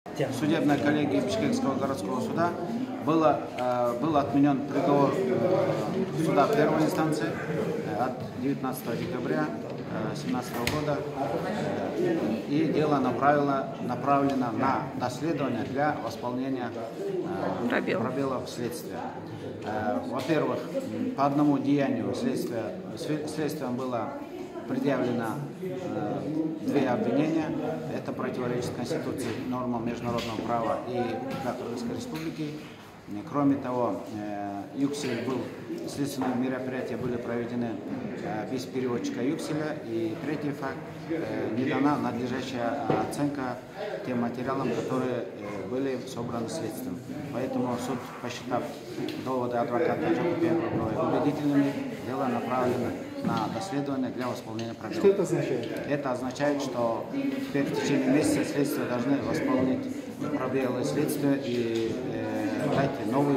Судебной коллегии Бишкекского городского суда был отменен приговор суда первой инстанции от 19 декабря 2017 года, и дело направлено на доследование для восполнения пробелов следствия. Во-первых, по одному деянию следствием было предъявлено две обвинения. Это противоречит Конституции, нормам международного права и Кыргызской республики. Кроме того, следственные мероприятия были проведены без переводчика юкселя. И третий факт, не дана надлежащая оценка тем материалам, которые были собраны следствием. Поэтому суд, посчитав доводы адвоката убедительными, дело направлено на доследование для восполнения пробелов. Что это означает? Это означает, что теперь в течение месяца следствие должны восполнить пробелы следствия и дать новую